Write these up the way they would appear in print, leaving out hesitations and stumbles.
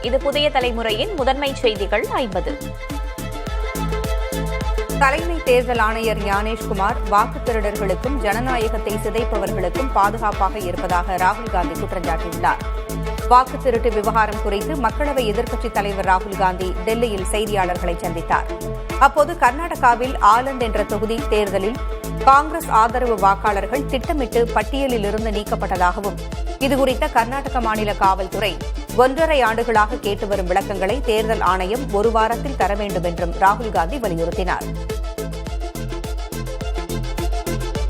இது புதிய தலைமுறையின் முதன்மை செய்திகள் 50. தலைமை தேர்தல் ஆணையர் ஞானேஷ்குமார் வாக்குத் திருடர்களுக்கும் ஜனநாயகத்தை சிதைப்பவர்களுக்கும் பாதுகாப்பாக இருப்பதாக ராகுல் காந்தி குற்றம் சாட்டியுள்ளார். வாக்குத் திருட்டு விவகாரம் குறித்து மக்களவை எதிர்க்கட்சித் தலைவர் ராகுல் காந்தி டெல்லியில் செய்தியாளர்களை சந்தித்தார். அப்போது கர்நாடகாவில் ஆலந்த் என்ற தொகுதி தேர்தலில் காங்கிரஸ் ஆதரவு வாக்காளர்கள் திட்டமிட்டு பட்டியலில் இருந்து நீக்கப்பட்டதாகவும் இதுகுறித்த கர்நாடக மாநில காவல்துறை 1.5 ஆண்டுகளாக கேட்டு வரும் விளக்கங்களை தேர்தல் ஆணையம் ஒரு வாரத்தில் தர வேண்டும் என்றும் ராகுல் காந்தி வலியுறுத்தினார்.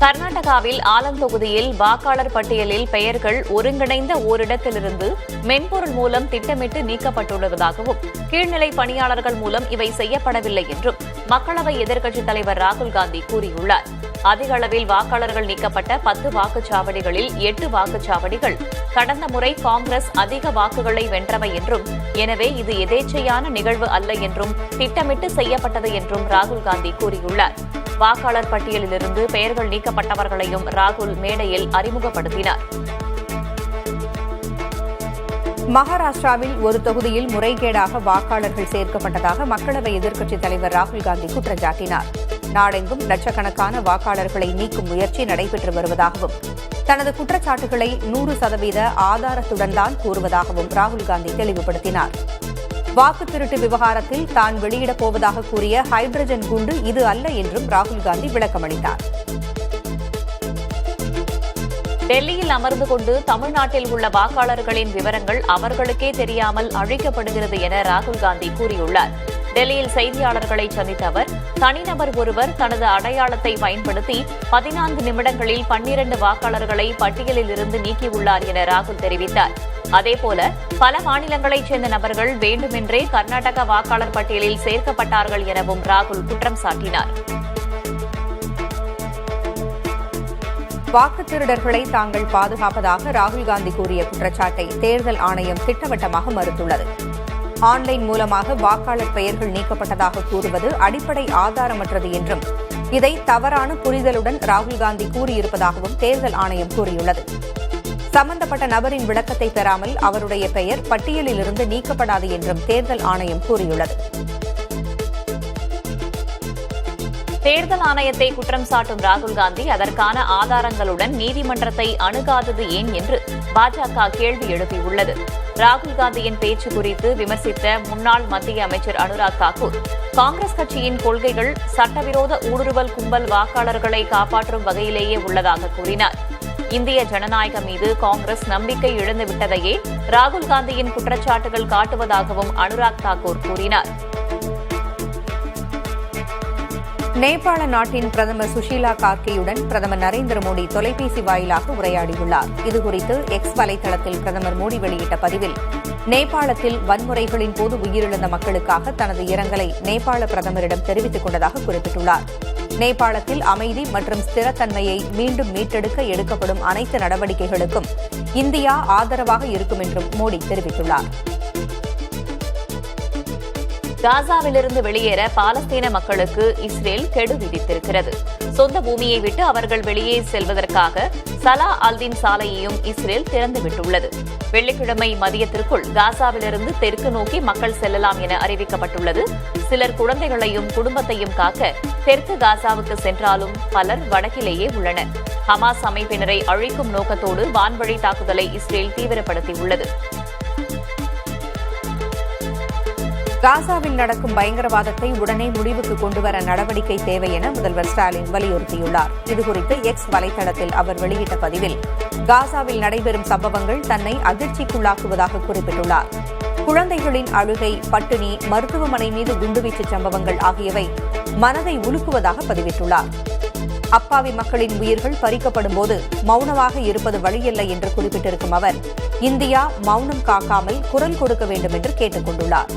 கர்நாடகாவில் ஆலந்த் தொகுதியில் வாக்காளர் பட்டியலில் பெயர்கள் ஒருங்கிணைந்த ஓரிடத்திலிருந்து மென்பொருள் மூலம் திட்டமிட்டு நீக்கப்பட்டுள்ளதாகவும் கீழ்நிலை பணியாளர்கள் மூலம் இவை செய்யப்படவில்லை என்றும் மக்களவை எதிர்க்கட்சித் தலைவர் ராகுல் காந்தி கூறியுள்ளார். அதிக அளவில் வாக்காளர்கள் நீக்கப்பட்ட 10 வாக்குச்சாவடிகளில் 8 வாக்குச்சாவடிகள் கடந்த முறை காங்கிரஸ் அதிக வாக்குகளை வென்றவை என்றும் எனவே இது எதேச்சையான நிகழ்வு அல்ல என்றும் திட்டமிட்டு செய்யப்பட்டது என்றும் ராகுல் காந்தி கூறியுள்ளார். வாக்காளர் பட்டியலிலிருந்து பெயர்கள் நீக்கப்பட்டவர்களையும் ராகுல் மேடையில் அறிமுகப்படுத்தினார். மகாராஷ்டிராவில் ஒரு தொகுதியில் முறைகேடாக வாக்காளர்கள் சேர்க்கப்பட்டதாக மக்களவை எதிர்க்கட்சித் தலைவர் ராகுல் காந்தி குற்றம் சாட்டினார். நாடெங்கும் லட்சக்கணக்கான வாக்காளர்களை நீக்கும் முயற்சி நடைபெற்று வருவதாகவும் தனது குற்றச்சாட்டுகளை 100% ஆதாரத்துடன் தான் கூறுவதாகவும் ராகுல் காந்தி தெளிவுபடுத்தினார். வாக்குத் திருட்டு விவகாரத்தில் தான் வெளியிடப் போவதாக கூறிய ஹைட்ரஜன் குண்டு இது அல்ல என்றும் ராகுல் காந்தி விளக்கமளித்தார். டெல்லியில் அமர்ந்து கொண்டு தமிழ்நாட்டில் உள்ள வாக்காளர்களின் விவரங்கள் அவர்களுக்கே தெரியாமல் அழிக்கப்படுகிறது என ராகுல் காந்தி கூறியுள்ளார். டெல்லியில் செய்தியாளர்களை சந்தித்த அவர் தனிநபர் ஒருவர் தனது அடையாளத்தை பயன்படுத்தி 14 நிமிடங்களில் 12 வாக்காளர்களை பட்டியலில் இருந்து நீக்கியுள்ளார் என ராகுல் தெரிவித்தார். அதேபோல பல மாநிலங்களைச் சேர்ந்த நபர்கள் வேண்டுமென்றே கர்நாடக வாக்காளர் பட்டியலில் சேர்க்கப்பட்டார்கள் எனவும் ராகுல் குற்றம் சாட்டினார். வாக்குத் திருடர்களை தாங்கள் பாதுகாப்பதாக ராகுல் காந்தி கூறிய குற்றச்சாட்டை தேர்தல் ஆணையம் திட்டவட்டமாக மறுத்துள்ளது. ஆன்லைன் மூலமாக வாக்காளர் பெயர்கள் நீக்கப்பட்டதாக கூறுவது அடிப்படை ஆதாரமற்றது என்றும் இதை தவறான புரிதலுடன் ராகுல் காந்தி கூறியிருப்பதாகவும் தேர்தல் ஆணையம் கூறியுள்ளது. சம்பந்தப்பட்ட நபரின் விளக்கத்தை பெறாமல் அவருடைய பெயர் பட்டியலிலிருந்து நீக்கப்படாது என்றும் தேர்தல் ஆணையம் கூறியுள்ளது. தேர்தல் ஆணையத்தை குற்றம் சாட்டும் ராகுல் காந்தி அதற்கான ஆதாரங்களுடன் நீதிமன்றத்தை அணுகாதது ஏன் என்று பாஜக கேள்வி எழுப்பியுள்ளது. ராகுல் காந்தியின் பேச்சு குறித்து விமர்சித்த முன்னாள் மத்திய அமைச்சர் அனுராக் தாக்கூர் காங்கிரஸ் கட்சியின் கொள்கைகள் சட்டவிரோத ஊடுருவல் கும்பல் வாக்காளர்களை காப்பாற்றும் வகையிலேயே உள்ளதாக கூறினார். இந்திய ஜனநாயகம் மீது காங்கிரஸ் நம்பிக்கை இழந்துவிட்டதையே ராகுல் காந்தியின் குற்றச்சாட்டுகள் காட்டுவதாகவும் அனுராக் தாக்கூர் கூறினார். நேபாள நாட்டின் பிரதமர் சுஷீலா கார்கேயுடன் பிரதமர் நரேந்திர மோடி தொலைபேசி வாயிலாக உரையாடியுள்ளார். இதுகுறித்து எக்ஸ் வலைதளத்தில் பிரதமர் மோடி வெளியிட்ட பதிவில் நேபாளத்தில் வன்முறைகளின் போது உயிரிழந்த மக்களுக்காக தனது இரங்கலை நேபாள பிரதமரிடம் தெரிவித்துக் கொண்டதாக குறிப்பிட்டுள்ளார். நேபாளத்தில் அமைதி மற்றும் ஸ்திரத்தன்மையை மீண்டும் மீட்டெடுக்க எடுக்கப்படும் அனைத்து நடவடிக்கைகளுக்கும் இந்தியா ஆதரவாக இருக்கும் என்றும் மோடி தெரிவித்துள்ளார். காசாவிலிருந்து வெளியேற பாலஸ்தீன மக்களுக்கு இஸ்ரேல் கெடு விதித்திருக்கிறது. சொந்த பூமியை விட்டு அவர்கள் வெளியே செல்வதற்காக சலா அல்தீன் சாலையையும் இஸ்ரேல் திறந்துவிட்டுள்ளது. வெள்ளிக்கிழமை மதியத்திற்குள் காசாவிலிருந்து தெற்கு நோக்கி மக்கள் செல்லலாம் என அறிவிக்கப்பட்டுள்ளது. சிலர் குழந்தைகளையும் குடும்பத்தையும் காக்க தெற்கு காசாவுக்கு சென்றாலும் பலர் வடக்கிலேயே உள்ளனர். ஹமாஸ் அமைப்பினரை அழிக்கும் நோக்கத்தோடு வான்வழி தாக்குதலை இஸ்ரேல் தீவிரப்படுத்தியுள்ளது. காசாவில் நடக்கும் பயங்கரவாதத்தை உடனே முடிவுக்கு கொண்டுவர நடவடிக்கை தேவை என முதல்வர் ஸ்டாலின் வலியுறுத்தியுள்ளார். இதுகுறித்து எக்ஸ் வலைதளத்தில் அவர் வெளியிட்ட பதிவில் காசாவில் நடைபெறும் சம்பவங்கள் தன்னை அதிர்ச்சிக்குள்ளாக்குவதாக குறிப்பிட்டுள்ளார். குழந்தைகளின் அழுகை, பட்டினி, மருத்துவமனை மீது குண்டுவீச்சு சம்பவங்கள் ஆகியவை மனதை உலுக்குவதாக பதிவிட்டுள்ளார். அப்பாவி மக்களின் உயிர்கள் பறிக்கப்படும் போது மௌனமாக இருப்பது வழியில்லை என்று குறிப்பிட்டிருக்கும் அவர் இந்தியா மௌனம் காக்காமல் குரல் கொடுக்க வேண்டும் என்று கேட்டுக் கொண்டுள்ளார்.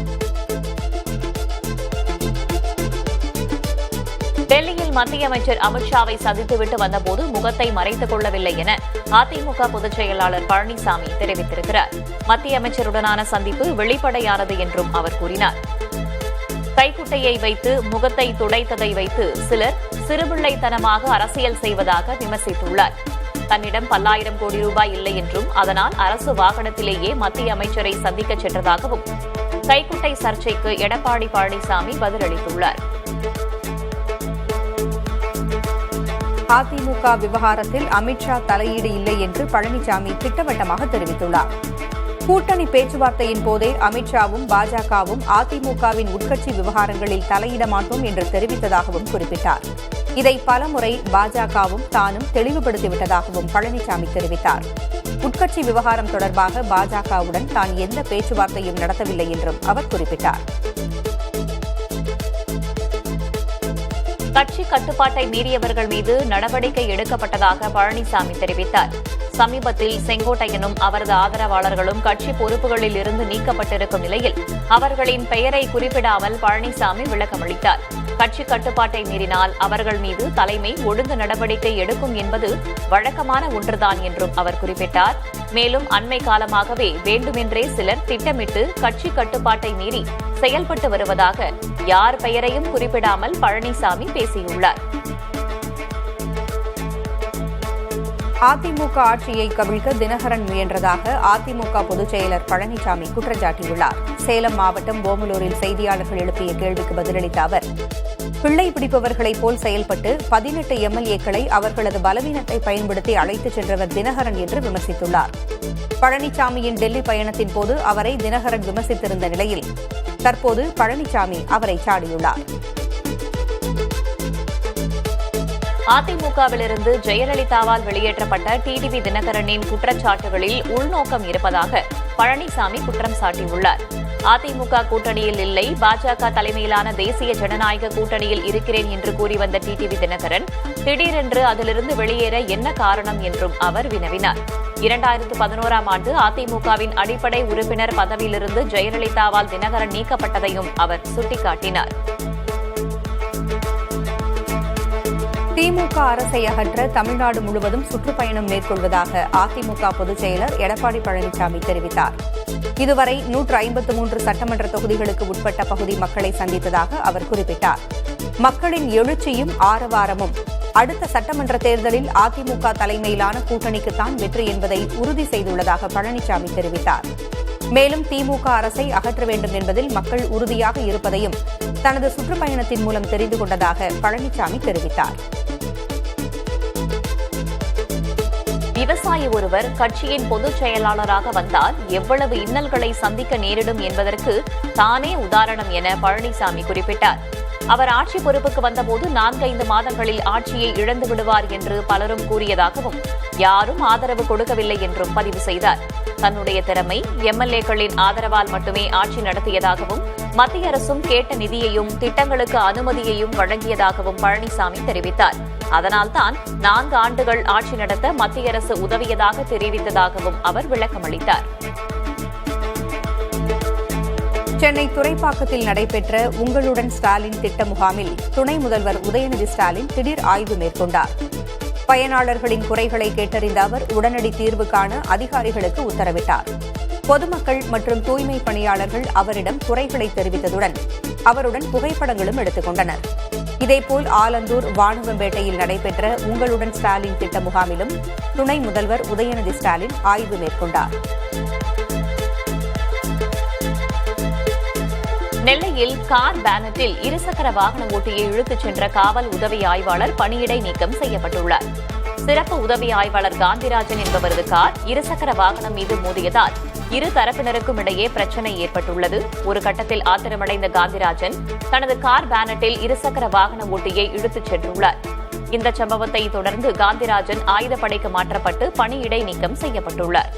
டெல்லியில் மத்திய அமைச்சர் அமித்ஷாவை சந்தித்துவிட்டு வந்தபோது முகத்தை மறைத்துக் கொள்ளவில்லை என அதிமுக பொதுச் செயலாளர் பழனிசாமி தெரிவித்திருக்கிறார். மத்திய அமைச்சருடனான சந்திப்பு வெளிப்படையானது என்றும் அவர் கூறினார். கைக்குட்டையை வைத்து முகத்தை துடைத்ததை வைத்து சிலர் சிறுபிள்ளைத்தனமாக அரசியல் செய்வதாக விமர்சித்துள்ளார். தன்னிடம் பல்லாயிரம் கோடி ரூபாய் இல்லை என்றும் அதனால் அரசு வாகனத்திலேயே மத்திய அமைச்சரை சந்திக்க சென்றதாகவும் கைக்குட்டை சர்ச்சைக்கு எடப்பாடி பழனிசாமி பதிலளித்துள்ளார். அதிமுக விவகாரத்தில் அமித்ஷா தலையீடு இல்லை என்று பழனிசாமி திட்டவட்டமாக தெரிவித்துள்ளார். கூட்டணி பேச்சுவார்த்தையின் போதே அமித்ஷாவும் பாஜகவும் அதிமுகவின் உட்கட்சி விவகாரங்களில் தலையிட மாட்டோம் என்று தெரிவித்ததாகவும் குறிப்பிட்டார். இதை பலமுறை பாஜகவும் தானும் தெளிவுபடுத்திவிட்டதாகவும் பழனிசாமி தெரிவித்தார். உட்கட்சி விவகாரம் தொடர்பாக பாஜகவுடன் தான் எந்த பேச்சுவார்த்தையும் நடத்தவில்லை என்றும் அவர் குறிப்பிட்டார். கட்சி கட்டுப்பாட்டை மீறியவர்கள் மீது நடவடிக்கை எடுக்கப்பட்டதாக பழனிசாமி தெரிவித்தார். சமீபத்தில் செங்கோட்டையனும் அவரது ஆதரவாளர்களும் கட்சி பொறுப்புகளில் இருந்து நீக்கப்பட்டிருக்கும் நிலையில் அவர்களின் பெயரை குறிப்பிடாமல் பழனிசாமி விளக்கமளித்தார். கட்சி கட்டுப்பாட்டை மீறினால் அவர்கள் மீது தலைமை ஒழுங்கு நடவடிக்கை எடுக்கும் என்பது வழக்கமான ஒன்றுதான் என்றும் அவர் குறிப்பிட்டார். மேலும் அண்மை காலமாகவே வேண்டுமென்றே சிலர் திட்டமிட்டு கட்சி கட்டுப்பாட்டை மீறி செயல்பட்டு வருவதாக யார் பெயரையும் குறிப்பிடாமல் பழனிசாமி பேசியுள்ளார். அதிமுக ஆட்சியை கவிழ்க்க தினகரன் முயன்றதாக அதிமுக பொதுச் செயலர் பழனிசாமி குற்றம் சாட்டியுள்ளார். சேலம் மாவட்டம் ஓமலூரில் செய்தியாளர்கள் எழுப்பிய கேள்விக்கு பதிலளித்த அவர், பிள்ளை பிடிப்பவர்களைப் போல் செயல்பட்டு 18 எம்எல்ஏக்களை அவர்களது பலவீனத்தை பயன்படுத்தி அழைத்துச் சென்றவர் தினகரன் என்று விமர்சித்துள்ளார். பழனிசாமியின் டெல்லி பயணத்தின் போது அவரை தினகரன் விமர்சித்திருந்த நிலையில் தற்போது பழனிசாமி அவரை சாடியுள்ளார். அதிமுகவிலிருந்து ஜெயலலிதாவால் வெளியேற்றப்பட்ட டிடிவி தினகரனின் குற்றச்சாட்டுகளில் உள்நோக்கம் இருப்பதாக பழனிசாமி குற்றம் சாட்டியுள்ளார். அதிமுக கூட்டணியில் இல்லை, பாஜக தலைமையிலான தேசிய ஜனநாயக கூட்டணியில் இருக்கிறேன் என்று கூறி வந்த டிடிவி தினகரன் திடீரென்று அதிலிருந்து வெளியேற என்ன காரணம் என்றும் அவர் வினவினார். 2011ஆம் ஆண்டு அதிமுகவின் அடிப்படை உறுப்பினர் பதவியிலிருந்து ஜெயலலிதாவால் தினகரன் நீக்கப்பட்டதையும் அவர் சுட்டிக்காட்டினார். திமுக அரசை அகற்ற தமிழ்நாடு முழுவதும் சுற்றுப்பயணம் மேற்கொள்வதாக அதிமுக பொதுச் செயலர் எடப்பாடி பழனிசாமி தெரிவித்தார். இதுவரை 153 சட்டமன்ற தொகுதிகளுக்கு உட்பட்ட பகுதி மக்களை சந்தித்ததாக அவர் குறிப்பிட்டார். மக்களின் எழுச்சியும் ஆரவாரமும் அடுத்த சட்டமன்ற தேர்தலில் அதிமுக தலைமையிலான கூட்டணிக்குத்தான் வெற்றி என்பதை உறுதி செய்துள்ளதாக பழனிசாமி தெரிவித்தார். மேலும் திமுக அரசை அகற்ற வேண்டும் என்பதில் மக்கள் உறுதியாக இருப்பதையும் தனது சுற்றுப்பயணத்தின் மூலம் தெரிந்து கொண்டதாக பழனிசாமி தெரிவித்தார். விவசாயி ஒருவர் கட்சியின் பொதுச் செயலாளராக வந்தால் எவ்வளவு இன்னல்களை சந்திக்க நேரிடும் என்பதற்கு தானே உதாரணம் என பழனிசாமி குறிப்பிட்டார். அவர் ஆட்சி பொறுப்புக்கு வந்தபோது 4-5 மாதங்களில் ஆட்சியை இழந்து விடுவார் என்று பலரும் கூறியதாகவும் யாரும் ஆதரவு கொடுக்கவில்லை என்றும் பதிவு செய்தார். தன்னுடைய திறமை, எம்எல்ஏக்களின் ஆதரவால் மட்டுமே ஆட்சி நடத்தியதாகவும் மத்திய அரசும் கேட்ட நிதியையும் திட்டங்களுக்கு அனுமதியையும் வழங்கியதாகவும் பழனிசாமி தெரிவித்தார். அதனால்தான் 4 ஆண்டுகள் ஆட்சி நடத்த மத்திய அரசு உதவியதாக தெரிவித்ததாகவும் அவர் விளக்கமளித்தார். சென்னை துறைப்பாக்கத்தில் நடைபெற்ற உங்களுடன் ஸ்டாலின் திட்ட முகாமில் துணை முதல்வர் உதயநிதி ஸ்டாலின் திடீர் ஆய்வு மேற்கொண்டார். பயனாளர்களின் குறைகளை கேட்டறிந்த அவர் உடனடி தீர்வு காண அதிகாரிகளுக்கு உத்தரவிட்டார். பொதுமக்கள் மற்றும் தூய்மை பணியாளர்கள் அவரிடம் குறைகளை தெரிவித்ததுடன் அவருடன் புகைப்படங்களும் எடுத்துக் கொண்டனர். இதேபோல் ஆலந்தூர் வானுவம்பேட்டையில் நடைபெற்ற உங்களுடன் ஸ்டாலின் திட்ட முகாமிலும் துணை முதல்வர் உதயநிதி ஸ்டாலின் ஆய்வு மேற்கொண்டார். நெல்லையில் கார் பேனட்டில் இருசக்கர வாகன ஓட்டியை இழுத்துச் சென்ற காவல் உதவி ஆய்வாளர் பணியிடை நீக்கம் செய்யப்பட்டுள்ளார். சிறப்பு உதவி ஆய்வாளர் காந்திராஜன் என்பவரது கார் இருசக்கர வாகனம் மீது மோதியதால் இரு தரப்பினருக்கும் இடையே பிரச்சினை ஏற்பட்டுள்ளது. ஒரு கட்டத்தில் ஆத்திரமடைந்த காந்திராஜன் தனது கார் பேனட்டில் இருசக்கர வாகன ஓட்டியை இழுத்துச் சென்றுள்ளார். இந்த சம்பவத்தை தொடர்ந்து காந்திராஜன் ஆயுதப்படைக்கு மாற்றப்பட்டு பணியிடை நீக்கம் செய்யப்பட்டுள்ளார்.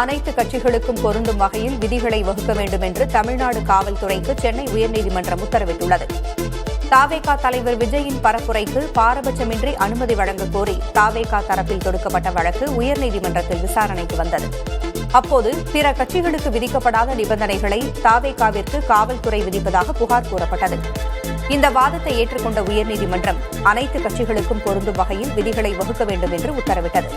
அனைத்து கட்சிகளுக்கும் பொருந்தும் வகையில் விதிகளை வகுக்க வேண்டும் என்று தமிழ்நாடு காவல்துறைக்கு சென்னை உயர்நீதிமன்றம் உத்தரவிட்டுள்ளது. தாவேகா தலைவர் விஜயின் பரப்புரைக்கு பாரபட்சமின்றி அனுமதி வழங்கக் கோரி தாவேகா தரப்பில் தொடுக்கப்பட்ட வழக்கு உயர்நீதிமன்றத்தில் விசாரணைக்கு வந்தது. அப்போது பிற கட்சிகளுக்கு விதிக்கப்படாத நிபந்தனைகளை தாவேகாவிற்கு காவல்துறை விதிப்பதாக புகார் கூறப்பட்டது. இந்த வாதத்தை ஏற்றுக்கொண்ட உயர்நீதிமன்றம் அனைத்து கட்சிகளுக்கும் பொருந்தும் வகையில் விதிகளை வகுக்க வேண்டும் என்று உத்தரவிட்டது.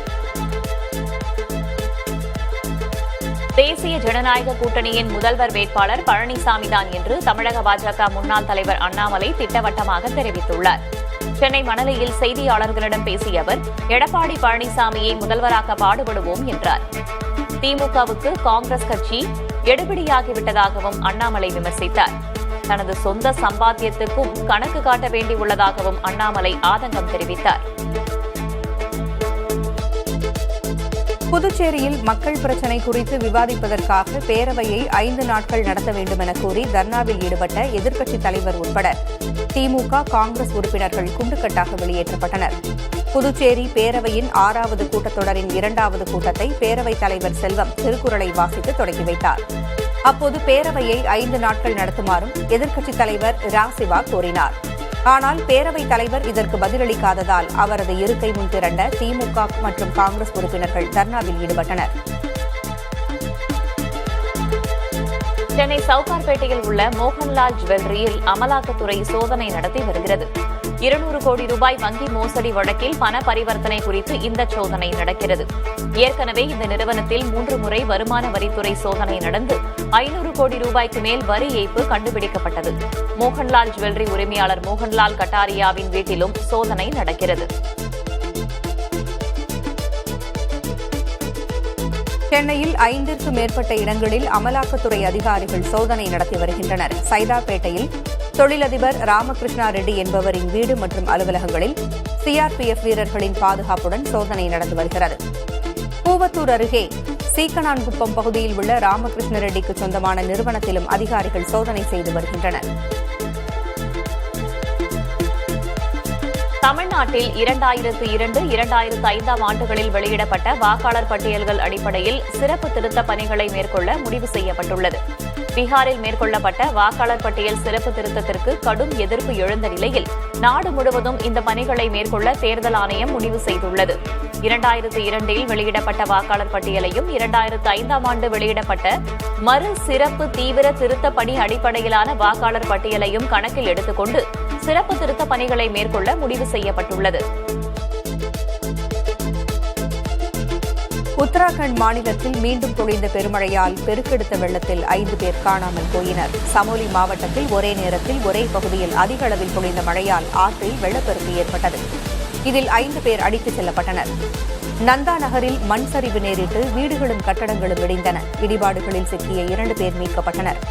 தேசிய ஜனநாயக கூட்டணியின் முதல்வர் வேட்பாளர் பழனிசாமிதான் என்று தமிழக பாஜக முன்னாள் தலைவர் அண்ணாமலை திட்டவட்டமாக தெரிவித்துள்ளார். சென்னை மணலியில் செய்தியாளர்களிடம் பேசிய அவர், எடப்பாடி பழனிசாமியை முதல்வராக்க பாடுபடுவோம் என்றார். திமுகவுக்கு காங்கிரஸ் கட்சி எடுபிடியாகிவிட்டதாகவும் அண்ணாமலை விமர்சித்தார். தனது சொந்த சம்பாத்தியத்துக்கும் கணக்கு காட்ட வேண்டியுள்ளதாகவும் அண்ணாமலை ஆதங்கம் தெரிவித்தார். புதுச்சேரியில் மக்கள் பிரச்சினை குறித்து விவாதிப்பதற்காக பேரவையை 5 நாட்கள் நடத்த வேண்டும் என கோரி தர்ணாவில் ஈடுபட்ட எதிர்க்கட்சித் தலைவர் உட்பட திமுக, காங்கிரஸ் உறுப்பினர்கள் குண்டுக்கட்டாக வெளியேற்றப்பட்டனர். புதுச்சேரி பேரவையின் 6வது கூட்டத்தொடரின் 2வது கூட்டத்தை பேரவைத் தலைவர் செல்வம் திருக்குறளை வாசித்து தொடங்கி வைத்தார். அப்போது பேரவையை 5 நாட்கள் நடத்துமாறும் எதிர்க்கட்சித் தலைவர் ராசிவா கோரினார். ஆனால் பேரவைத் தலைவர் இதற்கு பதிலளிக்காததால் அவரது இருக்கை முன் திரண்ட திமுக மற்றும் காங்கிரஸ் உறுப்பினர்கள் தர்ணாவில் ஈடுபட்டனர். சென்னை சவுகார்பேட்டையில் உள்ள மோகன்லால் ஜுவல்லரியில் அமலாக்கத்துறை சோதனை நடத்தி வருகிறது. 200 கோடி ரூபாய் வங்கி மோசடி வழக்கில் பண பரிவர்த்தனை குறித்து இந்த சோதனை நடக்கிறது. ஏற்கனவே இந்த நிறுவனத்தில் 3 முறை வருமான வரித்துறை சோதனை நடந்து 500 கோடி ரூபாய்க்கு மேல் வரி ஏய்ப்பு கண்டுபிடிக்கப்பட்டது. மோகன்லால் ஜுவல்லரி உரிமையாளர் மோகன்லால் கட்டாரியாவின் வீட்டிலும் சோதனை நடக்கிறது. சென்னையில் 5ற்கும் மேற்பட்ட இடங்களில் அமலாக்கத்துறை அதிகாரிகள் சோதனை நடத்தி வருகின்றனர். சைதாப்பேட்டையில் தொழிலதிபர் ராமகிருஷ்ணா ரெட்டி என்பவரின் வீடு மற்றும் அலுவலகங்களில் சிஆர்பிஎஃப் வீரர்களின் பாதுகாப்புடன் சோதனை நடந்து வருகிறது. பூவத்தூர் அருகே சீக்கனான்குப்பம் பகுதியில் உள்ள ராமகிருஷ்ண ரெட்டிக்கு சொந்தமான நிறுவனத்திலும் அதிகாரிகள் சோதனை செய்து வருகின்றனர். தமிழ்நாட்டில் 2002, 2005 ஆண்டுகளில் வெளியிடப்பட்ட வாக்காளர் பட்டியல்கள் அடிப்படையில் சிறப்பு திருத்த பணிகளை மேற்கொள்ள முடிவு செய்யப்பட்டுள்ளது. பீகாரில் மேற்கொள்ளப்பட்ட வாக்காளர் பட்டியல் சிறப்பு திருத்தத்திற்கு கடும் எதிர்ப்பு எழுந்த நிலையில் நாடு முழுவதும் இந்த பணிகளை மேற்கொள்ள தேர்தல் ஆணையம் முடிவு செய்துள்ளது. 2002இல் வெளியிடப்பட்ட வாக்காளர் பட்டியலையும் 2005ஆம் ஆண்டு வெளியிடப்பட்ட மறு சிறப்பு தீவிர திருத்த பணி அடிப்படையிலான வாக்காளர் பட்டியலையும் கணக்கில் எடுத்துக்கொண்டு சிறப்பு திருத்த பணிகளை மேற்கொள்ள முடிவு செய்யப்பட்டுள்ளது. உத்தராகண்ட் மாநிலத்தில் மீண்டும் பொழிந்த பெருமழையால் பெருக்கெடுத்த வெள்ளத்தில் 5 பேர் காணாமல் போயினர். சமோலி மாவட்டத்தில் ஒரே நேரத்தில் ஒரே பகுதியில் அதிக அளவில் பொழிந்த மழையால் ஆற்றில் வெள்ளப்பெருக்கு ஏற்பட்டது. இதில் 5 பேர் அடித்துச் செல்லப்பட்டனர். நந்தா நகரில் மண் சரிவு நேரிட்டு வீடுகளும் கட்டடங்களும் இடிந்தன. இடிபாடுகளில் சிக்கிய 2 பேர் மீட்கப்பட்டனர்.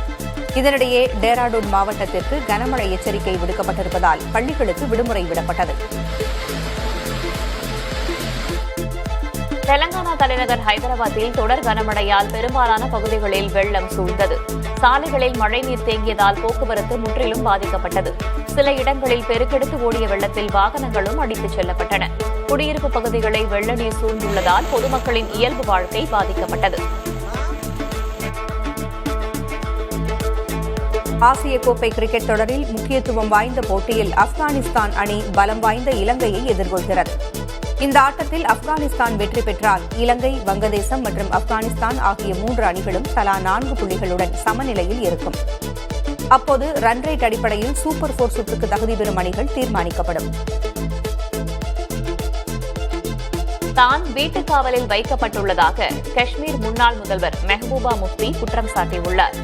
இதனிடையே டேராடூன் மாவட்டத்திற்கு கனமழை எச்சரிக்கை விடுக்கப்பட்டிருப்பதால் பள்ளிகளுக்கு விடுமுறை விடப்பட்டது. தெலங்கானா தலைநகர் ஹைதராபாத்தில் தொடர் கனமழையால் பெரும்பாலான பகுதிகளில் வெள்ளம் சூழ்ந்தது. சாலைகளில் மழைநீர் தேங்கியதால் போக்குவரத்து முற்றிலும் பாதிக்கப்பட்டது. சில இடங்களில் பெருக்கெடுத்து ஓடிய வெள்ளத்தில் வாகனங்களும் அடித்துச் செல்லப்பட்டன. குடியிருப்பு பகுதிகளை வெள்ள நீர் சூழ்ந்துள்ளதால் பொதுமக்களின் இயல்பு வாழ்க்கை பாதிக்கப்பட்டது. ஆசிய கோப்பை கிரிக்கெட் தொடரில் முக்கியத்துவம் வாய்ந்த போட்டியில் ஆப்கானிஸ்தான் அணி பலம் வாய்ந்த இலங்கையை எதிர்கொள்கிறது. இந்த ஆட்டத்தில் ஆப்கானிஸ்தான் வெற்றி பெற்றால் இலங்கை, வங்கதேசம் மற்றும் ஆப்கானிஸ்தான் ஆகிய 3 அணிகளும் தலா 4 புள்ளிகளுடன் சமநிலையில் இருக்கும். அப்போது ரன் ரேட் அடிப்படையில் சூப்பர் 4 சுற்றுக்கு தகுதி பெறும் அணிகள் தீர்மானிக்கப்படும். தான் வீட்டுக் காவலில் வைக்கப்பட்டுள்ளதாக காஷ்மீர் முன்னாள் முதல்வர் மெஹபூபா முஃப்தி குற்றம் சாட்டியுள்ளார்.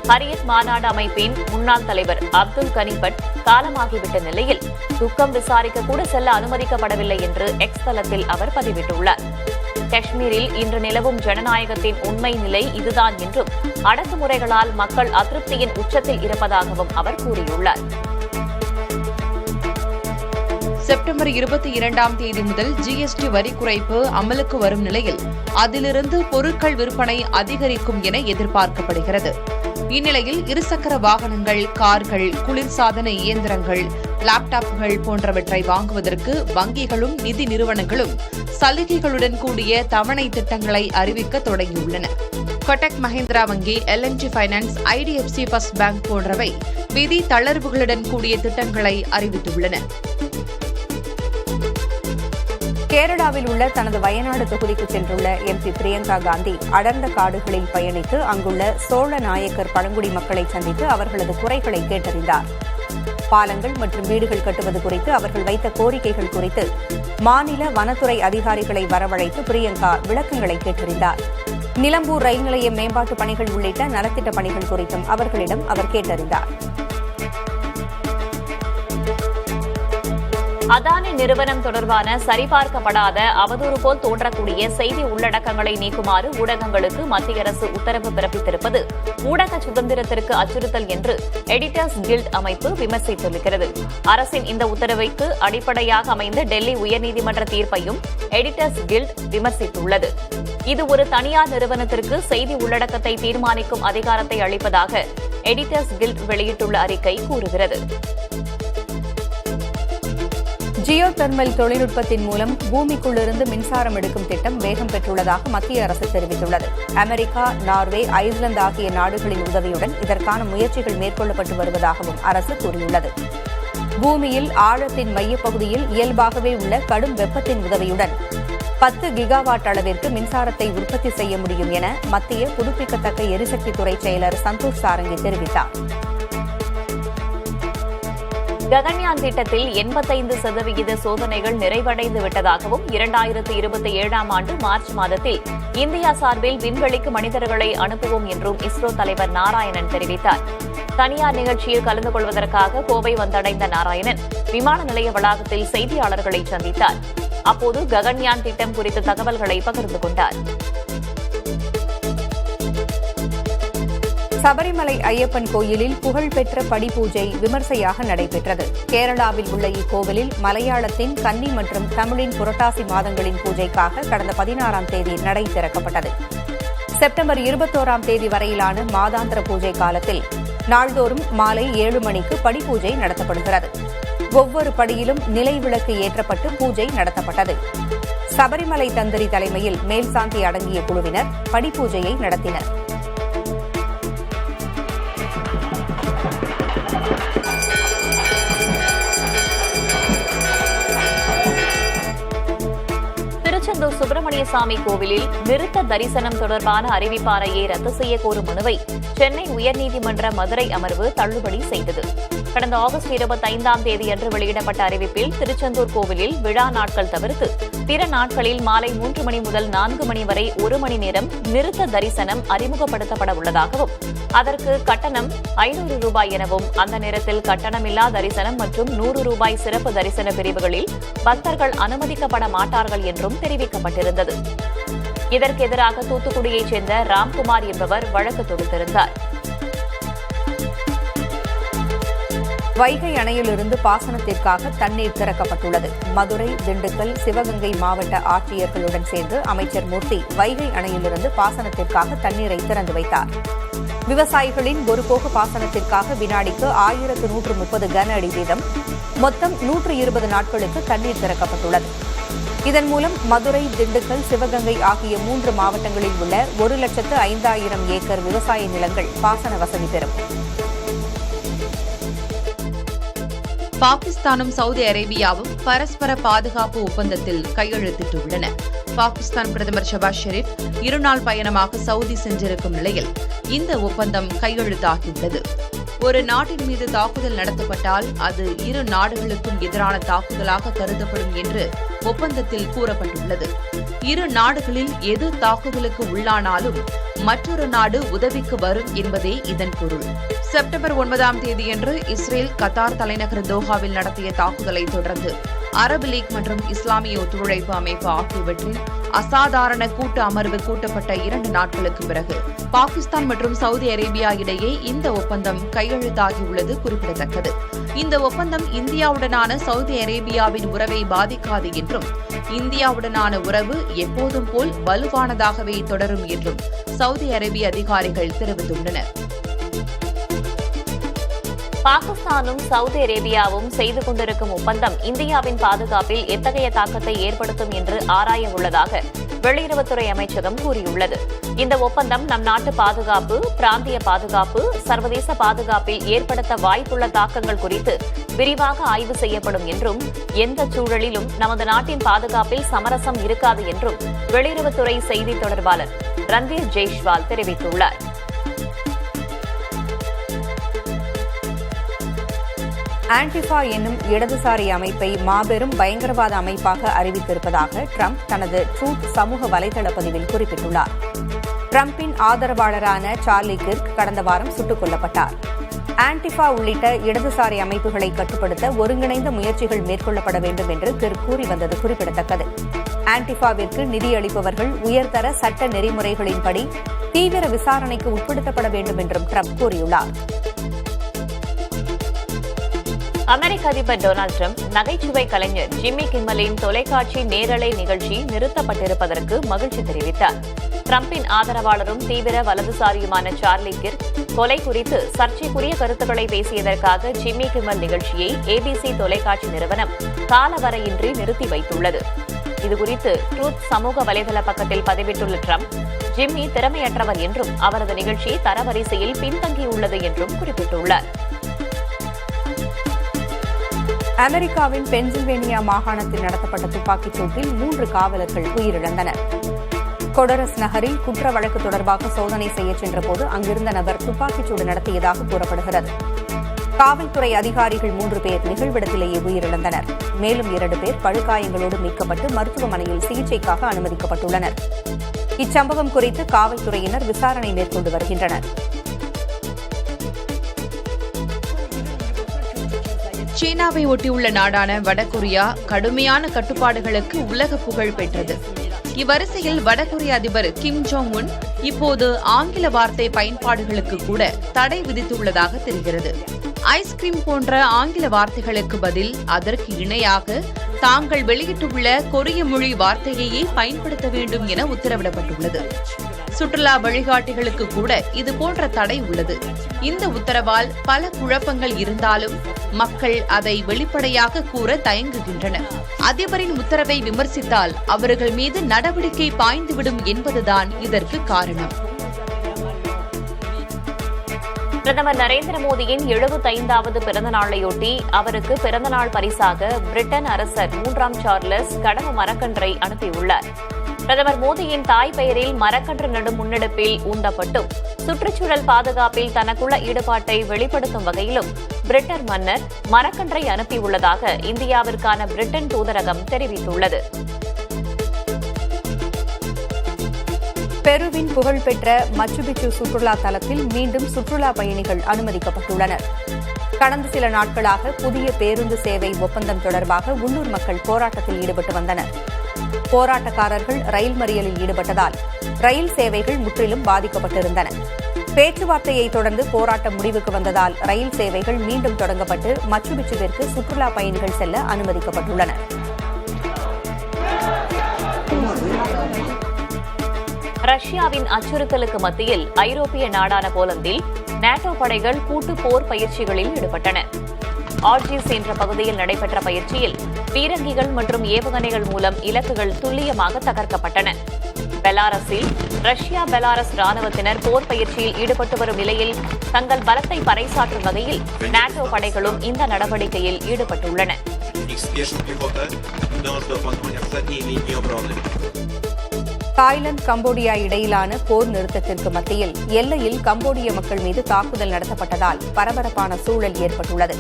ஹரியத் மாநாடு அமைப்பின் முன்னாள் தலைவர் அப்துல் கனிபட் காலமாகிவிட்ட நிலையில் துக்கம் விசாரிக்க கூட செல்ல அனுமதிக்கப்படவில்லை என்று எக்ஸ் தளத்தில் அவர் பதிவிட்டுள்ளார். காஷ்மீரில் இன்று நிலவும் ஜனநாயகத்தின் உண்மை நிலை இதுதான் என்றும் அடக்குமுறைகளால் மக்கள் அதிருப்தியின் உச்சத்தில் இருப்பதாகவும் அவர் கூறியுள்ளார். செப்டம்பர் 22ஆம் தேதி முதல் ஜிஎஸ்டி வரி குறைப்பு அமலுக்கு வரும் நிலையில் அதிலிருந்து பொருட்கள் விற்பனை அதிகரிக்கும் என எதிர்பார்க்கப்படுகிறது. இந்நிலையில் இருசக்கர வாகனங்கள், கார்கள், குளிர்சாதன இயந்திரங்கள், லேப்டாப்புகள் போன்றவற்றை வாங்குவதற்கு வங்கிகளும் நிதி நிறுவனங்களும் சலுகைகளுடன் கூடிய தவணை திட்டங்களை அறிவிக்க தொடங்கியுள்ளன. கொட்டக் மஹிந்திரா வங்கி, L&T finance, IDFC first bank போன்றவை விதி தளர்வுகளுடன் கூடிய திட்டங்களை அறிவித்துள்ளன. கேரளாவில் உள்ள தனது வயநாடு தொகுதிக்கு சென்றுள்ள MP பிரியங்கா காந்தி அடர்ந்த காடுகளில் பயணித்து அங்குள்ள சோழ நாயக்கர் பழங்குடி மக்களை சந்தித்து அவர்களது குறைகளை கேட்டறிந்தார். பாலங்கள் மற்றும் வீடுகள் கட்டுவது குறித்து அவர்கள் வைத்த கோரிக்கைகள் குறித்து மாநில வனத்துறை அதிகாரிகளை வரவழைத்து பிரியங்கா விளக்கங்களை கேட்டறிந்தார். நிலம்பூர் ரயில் நிலைய மேம்பாட்டு பணிகள் உள்ளிட்ட நலத்திட்ட பணிகள் குறித்தும் அவர்களிடம் அவர் கேட்டறிந்தார். அதானி நிறுவனம் தொடர்பான சரிபார்க்கப்படாத அவதூறு போல் தோன்றக்கூடிய செய்தி உள்ளடக்கங்களை நீக்குமாறு ஊடகங்களுக்கு மத்திய அரசு உத்தரவு பிறப்பித்திருப்பது ஊடக சுதந்திரத்திற்கு அச்சுறுத்தல் என்று எடிட்டர்ஸ் கில்ட் அமைப்பு விமர்சித்திருக்கிறது. அரசின் இந்த உத்தரவுக்கு அடிப்படையாக அமைந்த டெல்லி உயர்நீதிமன்ற தீர்ப்பையும் எடிட்டர்ஸ் கில்ட் விமர்சித்துள்ளது. இது ஒரு தனியார் நிறுவனத்திற்கு செய்தி உள்ளடக்கத்தை தீர்மானிக்கும் அதிகாரத்தை அளிப்பதாக எடிட்டர்ஸ் கில்ட் வெளியிட்டுள்ள அறிக்கை கூறுகிறது. ஜியோ தெர்மல் தொழில்நுட்பத்தின் மூலம் பூமிக்குள்ளிருந்து மின்சாரம் எடுக்கும் திட்டம் வேகம் பெற்றுள்ளதாக மத்திய அரசு தெரிவித்துள்ளது. அமெரிக்கா, நார்வே, ஐஸ்லாந்து ஆகிய நாடுகளின் உதவியுடன் இதற்கான முயற்சிகள் மேற்கொள்ளப்பட்டு வருவதாகவும் அரசு கூறியுள்ளது. பூமியில் ஆழத்தின் மையப்பகுதியில் இயல்பாகவே உள்ள கடும் வெப்பத்தின் உதவியுடன் 10 கிகாவாட் அளவிற்கு மின்சாரத்தை உற்பத்தி செய்ய முடியும் என மத்திய புதுப்பிக்கத்தக்க எரிசக்தித்துறை செயலர் சந்தோஷ் சாரங்கி தெரிவித்தார். ககன்யான் திட்டத்தில் 85% சோதனைகள் நிறைவடைந்து விட்டதாகவும் 2027ஆம் ஆண்டு மார்ச் மாதத்தில் இந்தியா சார்பில் விண்வெளிக்கு மனிதர்களை அனுப்புவோம் என்றும் இஸ்ரோ தலைவர் நாராயணன் தெரிவித்தார். தனியார் நிகழ்ச்சியில் கலந்து கொள்வதற்காக கோவை வந்தடைந்த நாராயணன் விமான நிலைய வளாகத்தில் செய்தியாளர்களை சந்தித்தார். அப்போது ககன்யான் திட்டம் குறித்த தகவல்களை பகிர்ந்து கொண்டார். சபரிமலை ஐயப்பன் கோயிலில் புகழ்பெற்ற படிபூஜை விமர்சையாக நடைபெற்றது. கேரளாவில் உள்ள இக்கோவிலில் மலையாளத்தின் கன்னி மற்றும் தமிழின் புரட்டாசி மாதங்களின் பூஜைக்காக கடந்த 16ஆம் தேதி நடை திறக்கப்பட்டது. செப்டம்பர் 21ஆம் தேதி வரையிலான மாதாந்திர பூஜை காலத்தில் நாள்தோறும் மாலை 7 மணிக்கு படிபூஜை நடத்தப்படுகிறது. ஒவ்வொரு படியிலும் நிலை விளக்கு ஏற்றப்பட்டு பூஜை நடத்தப்பட்டது. சபரிமலை தந்திரி தலைமையில் மேல்சாந்தி அடங்கிய குழுவினர் படிபூஜையை நடத்தினர். திருச்செந்தூர் சுப்பிரமணியசாமி கோவிலில் நிறுத்த தரிசனம் தொடர்பான அறிவிப்பாணையை ரத்து செய்ய கோரும் மனுவை சென்னை உயர்நீதிமன்ற மதுரை அமர்வு தள்ளுபடி செய்தது. கடந்த ஆகஸ்ட் 25ஆம் தேதியன்று வெளியிடப்பட்ட அறிவிப்பில் திருச்செந்தூர் கோவிலில் விழா நாட்கள் தவிர்த்து பிற நாட்களில் மாலை 3 மணி முதல் 4 மணி வரை 1 மணி நேரம் நிறுத்த தரிசனம் அறிமுகப்படுத்தப்பட உள்ளதாகவும் அதற்கு கட்டணம் 500 ரூபாய் எனவும் அந்த நேரத்தில் கட்டணமில்லா தரிசனம் மற்றும் 100 ரூபாய் சிறப்பு தரிசன பிரிவுகளில் பக்தர்கள் அனுமதிக்கப்பட மாட்டார்கள் என்றும் தெரிவிக்கப்பட்டிருந்தது. இதற்கு எதிராக தூத்துக்குடியைச் சேர்ந்த ராம்குமார் என்பவர் வழக்கு தொடுத்திருந்தார். வைகை அணையிலிருந்து பாசனத்திற்காக தண்ணீர் திறக்கப்பட்டுள்ளது. மதுரை, திண்டுக்கல், சிவகங்கை மாவட்ட ஆட்சியர்களுடன் சேர்ந்து அமைச்சர் மூர்த்தி வைகை அணையிலிருந்து பாசனத்திற்காக தண்ணீரை திறந்து வைத்தார். விவசாயிகளின் ஒருபோக பாசனத்திற்காக வினாடிக்கு 1130 கன அடி வீதம் மொத்தம் 120 நாட்களுக்கு தண்ணீர் திறக்கப்பட்டுள்ளது. இதன் மூலம் மதுரை, திண்டுக்கல், சிவகங்கை ஆகிய 3 மாவட்டங்களில் உள்ள 1,05,000 ஏக்கர் விவசாய நிலங்கள் பாசன வசதி பெறும். பாகிஸ்தானும் சவுதி அரேபியாவும் பரஸ்பர பாதுகாப்பு ஒப்பந்தத்தில் கையெழுத்திட்டுள்ளன. பாகிஸ்தான் பிரதமர் ஷபாஸ் ஷெரீப் 2 நாள் பயணமாக சவுதி சென்றிருக்கும் நிலையில் இந்த ஒப்பந்தம் கையெழுத்தாகியுள்ளது. ஒரு நாட்டின் மீது தாக்குதல் நடத்தப்பட்டால் அது 2 நாடுகளுக்கும் எதிரான தாக்குதலாக கருதப்படும் என்று ஒப்பந்தத்தில் கூறப்பட்டுள்ளது. 2 நாடுகளில் எது தாக்குதலுக்கு உள்ளானாலும் மற்றொரு நாடு உதவிக்கு வரும் என்பதே இதன் பொருள். செப்டம்பர் 9ஆம் தேதியன்று இஸ்ரேல் கத்தார் தலைநகர் தோஹாவில் நடத்திய தாக்குதலை தொடர்ந்து அரபு லீக் மற்றும் இஸ்லாமிய ஒத்துழைப்பு அமைப்பு ஆகியவற்றில் அசாதாரண கூட்டு அமர்வு கூட்டப்பட்ட 2 நாட்களுக்கு பிறகு பாகிஸ்தான் மற்றும் சவுதி அரேபியா இடையே இந்த ஒப்பந்தம் கையெழுத்தாகியுள்ளது குறிப்பிடத்தக்கது. இந்த ஒப்பந்தம் இந்தியாவுடனான சவுதி அரேபியாவின் உறவை பாதிக்காது என்றும் இந்தியாவுடனான உறவு எப்போதும் போல் வலுவானதாகவே தொடரும் என்றும் சவுதி அரேபிய அதிகாரிகள் தெரிவித்துள்ளனர். பாகிஸ்தானும் சவுதி அரேபியாவும் செய்து கொண்டிருக்கும் ஒப்பந்தம் இந்தியாவின் பாதுகாப்பில் எத்தகைய தாக்கத்தை ஏற்படுத்தும் என்று ஆராய உள்ளதாக வெளியுறவுத்துறை அமைச்சகம் கூறியுள்ளது. இந்த ஒப்பந்தம் நம் நாட்டு பாதுகாப்பு, பிராந்திய பாதுகாப்பு, சர்வதேச பாதுகாப்பில் ஏற்படுத்த வாய்ப்புள்ள தாக்கங்கள் குறித்து விரிவாக ஆய்வு செய்யப்படும் என்றும் எந்த சூழலிலும் நமது நாட்டின் பாதுகாப்பில் சமரசம் இருக்காது என்றும் வெளியுறவுத்துறை செய்தி தொடர்பாளர் ரந்தீர் ஜெய்ஷ்வால் தெரிவித்துள்ளார். ஆன்டிஃபா என்னும் இடதுசாரி அமைப்பை மாபெரும் பயங்கரவாத அமைப்பாக அறிவித்திருப்பதாக ட்ரம்ப் தனது ட்ரூத் சமூக வலைதள பதிவில் குறிப்பிட்டுள்ளார். டிரம்பின் ஆதரவாளரான சார்லி கிர்க் கடந்த வாரம் சுட்டுக் கொல்லப்பட்டார். ஆன்டிஃபா உள்ளிட்ட இடதுசாரி அமைப்புகளை கட்டுப்படுத்த ஒருங்கிணைந்த முயற்சிகள் மேற்கொள்ளப்பட வேண்டும் என்று கிர்க் கூறி வந்தது குறிப்பிடத்தக்கது. ஆன்டிஃபாவிற்கு நிதியளிப்பவர்கள் உயர்தர சட்ட நெறிமுறைகளின்படி தீவிர விசாரணைக்கு உட்படுத்தப்பட வேண்டும் என்றும் ட்ரம்ப் கூறியுள்ளார். அமெரிக்க அதிபர் டொனால்டு டிரம்ப் நகைச்சுவை கலைஞர் ஜிம்மி கிம்மலின் தொலைக்காட்சி நேரலை நிகழ்ச்சி நிறுத்தப்பட்டிருப்பதற்கு மகிழ்ச்சி தெரிவித்தார். டிரம்பின் ஆதரவாளரும் தீவிர வலதுசாரியுமான சார்லி கிர்க் கொலை குறித்து சர்ச்சைக்குரிய கருத்துக்களை பேசியதற்காக ஜிம்மி கிம்மல் நிகழ்ச்சியை ABC தொலைக்காட்சி நிறுவனம் காலவரையின்றி நிறுத்தி வைத்துள்ளது. இதுகுறித்து ட்ரூத் சமூக வலைதள பக்கத்தில் பதிவிட்டுள்ள டிரம்ப், ஜிம்மி திறமையற்றவர் என்றும் அவரது நிகழ்ச்சி தரவரிசையில் பின்தங்கியுள்ளது என்றும் குறிப்பிட்டுள்ளார். அமெரிக்காவின் பென்சில்வேனியா மாகாணத்தில் நடத்தப்பட்ட துப்பாக்கிச் சூட்டில் 3 காவலர்கள் உயிரிழந்தனர். கொடரஸ் நகரில் குற்ற வழக்கு தொடர்பாக சோதனை செய்ய சென்றபோது அங்கிருந்த நபர் துப்பாக்கிச்சூடு நடத்தியதாக கூறப்படுகிறது. காவல்துறை அதிகாரிகள் 3 பேர் நிகழ்விடத்திலேயே உயிரிழந்தனர். மேலும் 2 பேர் படுகாயங்களோடு மீட்கப்பட்டு மருத்துவமனையில் சிகிச்சைக்காக அனுமதிக்கப்பட்டுள்ளனர். இச்சம்பவம் குறித்து காவல்துறையினர் விசாரணை மேற்கொண்டு வருகின்றனர். சீனாவை ஒட்டியுள்ள நாடான வடகொரியா கடுமையான கட்டுப்பாடுகளுக்கு உலக புகழ் பெற்றது. இவ்வரிசையில் வடகொரிய அதிபர் கிம் ஜோங் உன் இப்போது ஆங்கில வார்த்தை பயன்பாடுகளுக்கு கூட தடை விதித்துள்ளதாக தெரிகிறது. ஐஸ்கிரீம் போன்ற ஆங்கில வார்த்தைகளுக்கு பதில் அதற்கு இணையாக தாங்கள் வெளியிட்டுள்ள கொரிய மொழி வார்த்தையையே பயன்படுத்த வேண்டும் என உத்தரவிடப்பட்டுள்ளது. சுற்றுலா வழிகாட்டிகளுக்கு கூட இதுபோன்ற தடை உள்ளது. இந்த உத்தரவால் பல குழப்பங்கள் இருந்தாலும் மக்கள் அதை வெளிப்படையாக கூற தயங்குகின்றனர். அதிபரின் உத்தரவை விமர்சித்தால் அவர்கள் மீது நடவடிக்கை பாய்ந்துவிடும் என்பதுதான் இதற்கு காரணம். பிரதமர் நரேந்திர மோடியின் 75வது பிறந்த நாளையொட்டி அவருக்கு பிறந்தநாள் பரிசாக பிரிட்டன் அரசர் 3ஆம் சார்லஸ் கடவு மரக்கன்றை அனுப்பியுள்ளார். பிரதமர் மோடியின் தாய் பெயரில் மரக்கன்று நடும் முன்னெடுப்பில் ஊந்தப்பட்டும் சுற்றுச்சூழல் பாதுகாப்பில் தனக்குள்ள ஈடுபாட்டை வெளிப்படுத்தும் வகையிலும் பிரிட்டன் மன்னர் மரக்கன்றை அனுப்பியுள்ளதாக இந்தியாவிற்கான பிரிட்டன் தூதரகம் தெரிவித்துள்ளது. பெருவின் புகழ்பெற்ற மச்சுபிச்சு சுற்றுலா தலத்தில் மீண்டும் சுற்றுலா பயணிகள் அனுமதிக்கப்பட்டுள்ளனர். கடந்த சில நாட்களாக புதிய பேருந்து சேவை ஒப்பந்தம் தொடர்பாக உள்ளூர் மக்கள் போராட்டத்தில் ஈடுபட்டு வந்தனர். போராட்டக்காரர்கள் ரயில் மறியலில் ஈடுபட்டதால் ரயில் சேவைகள் முற்றிலும் பாதிக்கப்பட்டிருந்தன. பேச்சுவார்த்தையை தொடர்ந்து போராட்டம் முடிவுக்கு வந்ததால் ரயில் சேவைகள் மீண்டும் தொடங்கப்பட்டு மச்சுபிச்சுவிற்கு சுற்றுலா பயணிகள் செல்ல அனுமதிக்கப்பட்டுள்ளனர். ரஷ்யாவின் அச்சுறுத்தலுக்கு மத்தியில் ஐரோப்பிய நாடான போலந்தில் நேட்டோ படைகள் கூட்டு போர் பயிற்சிகளில் ஈடுபட்டன. ஆர்ஜிஸ் என்ற பகுதியில் நடைபெற்ற பயிற்சியில் பீரங்கிகள் மற்றும் ஏவுகணைகள் மூலம் இலக்குகள் துல்லியமாக தகர்க்கப்பட்டன. பெலாரஸில் ரஷ்யா பெலாரஸ் ராணுவத்தினர் போர் பயிற்சியில் ஈடுபட்டு வரும் நிலையில் தங்கள் பலத்தை பறைசாற்றும் வகையில் நேட்டோ படைகளும் இந்த நடவடிக்கையில் ஈடுபட்டுள்ளன. தாய்லாந்து கம்போடியா இடையிலான போர் நிறுத்தத்திற்கு மத்தியில் எல்லையில் கம்போடிய மக்கள் மீது தாக்குதல் நடத்தப்பட்டதால் பரபரப்பான சூழல் ஏற்பட்டுள்ளது.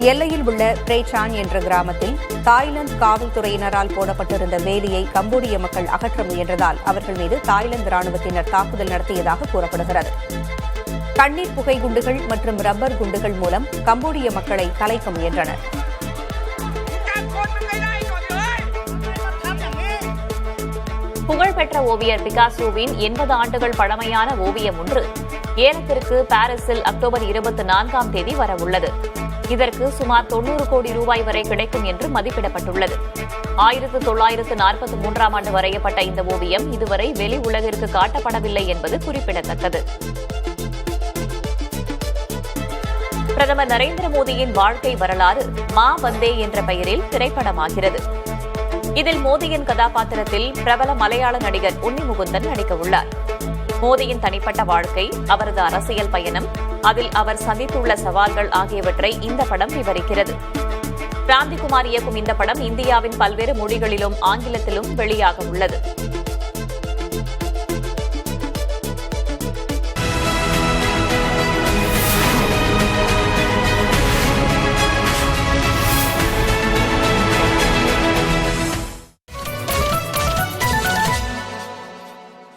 எல்லையில் உள்ள பிரேசான் என்ற கிராமத்தில் தாய்லாந்து காவல்துறையினரால் போடப்பட்டிருந்த வேலியை கம்போடிய மக்கள் அகற்ற முயன்றதால் அவர்கள் மீது தாய்லாந்து ராணுவத்தினர் தாக்குதல் நடத்தியதாக கூறப்படுகிறது. கண்ணீர் புகை குண்டுகள் மற்றும் ரப்பர் குண்டுகள் மூலம் கம்போடிய மக்களை கலைக்க முயன்றனர். புகழ்பெற்ற ஓவியர் பிகாசோவின் 80 ஆண்டுகள் பழமையான ஓவியம் ஒன்று ஏலத்திற்கு பாரிஸில் அக்டோபர் 24ஆம் தேதி வரவுள்ளது. இதற்கு சுமார் 90 கோடி ரூபாய் வரை கிடைக்கும் என்று மதிப்பிடப்பட்டுள்ளது. 1943ஆம் ஆண்டு வரையப்பட்ட இந்த ஓவியம் இதுவரை வெளி உலகிற்கு காட்டப்படவில்லை என்பது குறிப்பிடத்தக்கது. பிரதமர் நரேந்திர மோடியின் வாழ்க்கை வரலாறு மா வந்தே என்ற பெயரில் திரைப்படமாகிறது. இதில் மோடியின் கதாபாத்திரத்தில் பிரபல மலையாள நடிகர் உன்னி முகுந்தன் நடிக்கவுள்ளார். மோடியின் தனிப்பட்ட வாழ்க்கை, அவரது அரசியல் பயணம், அதில் அவர் சந்தித்துள்ள சவால்கள் ஆகியவற்றை இந்த படம் விவரிக்கிறது. கிராந்திகுமார் இயக்கும் இந்த படம் இந்தியாவின் பல்வேறு மொழிகளிலும் ஆங்கிலத்திலும் வெளியாக உள்ளது.